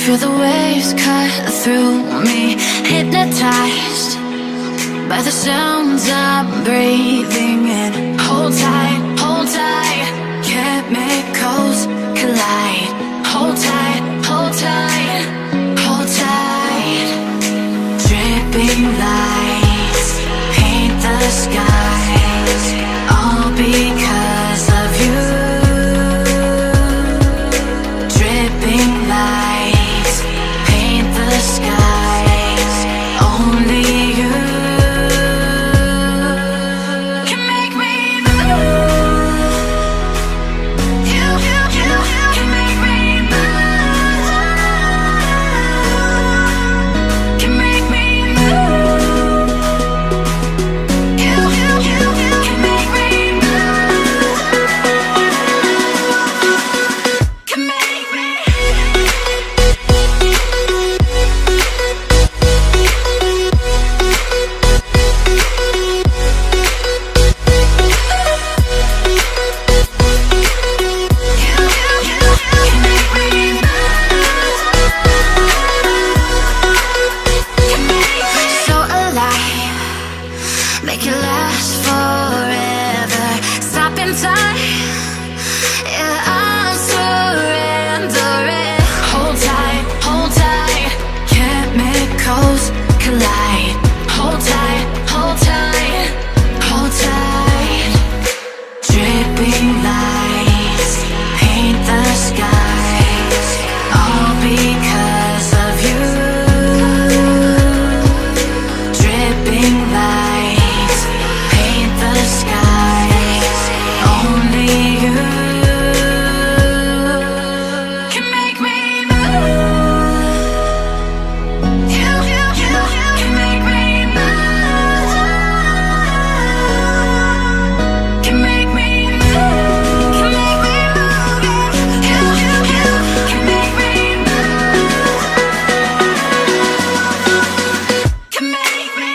Feel the waves cut through me, hypnotized by the sounds I'm breathing in. Hold tight, hold tight, chemicals collide. Hold tight, hold tight, hold tight. Dripping lights paint the skies, all because of you. Dripping lights paint the skies, only you can make me move. You can make me move. Can make me move. You can make me move. Can make me. So alive, make it last forever. Stop in time, yeah, I'm surrendering. Hold tight, chemicals collide. Hold tight, hold tight, hold tight. Dripping lights paint the skies, all because of you. Dripping lights paint the skies, only you can make me move. You can make me move. Can make me move. Can make me move. You can make me move. Can make me.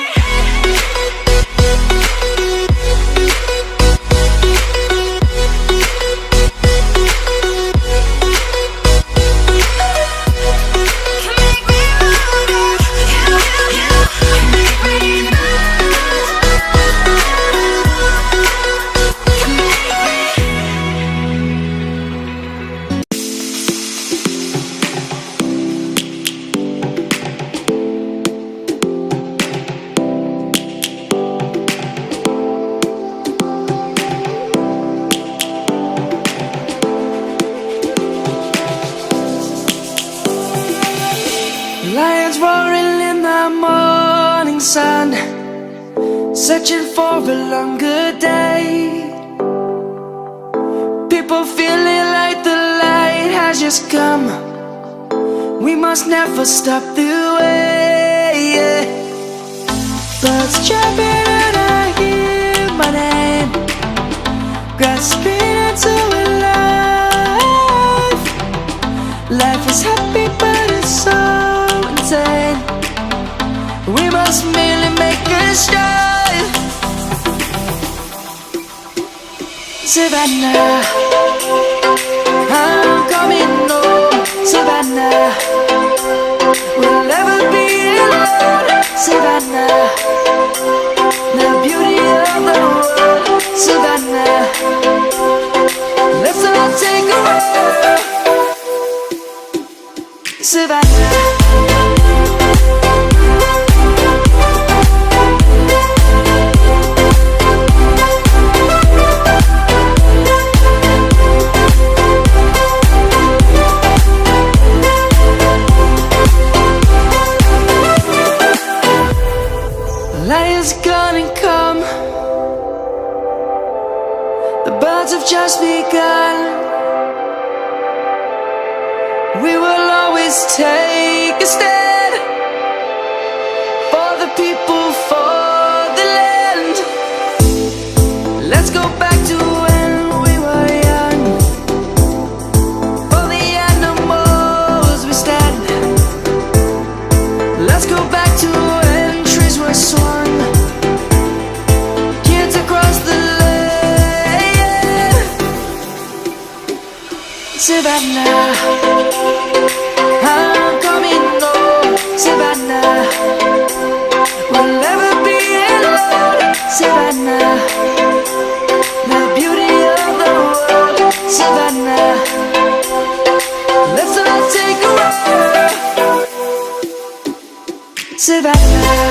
Lions roaring in the morning sun, searching for a longer day. People feeling like the light has just come. We must never stop the way. Birds chirping and I hear my name, grasping into a life. Life is happy but it's so insane. We must merely make a start. Savannah, I'm coming home. Savannah, we'll never be alone. Savannah, the beauty of the world. Savannah, let's all take a walk. Savannah. Lion's gonna come. The birds have just begun. We will always take a stand for the people, for the land. Let's go back to when we were young. For the animals we stand. Let's go back to when trees were swung. Kids across the land. Savannah, I'm coming home, Savannah. We'll never be alone, Savannah. The beauty of the world, Savannah. Let's all take a walk, Savannah.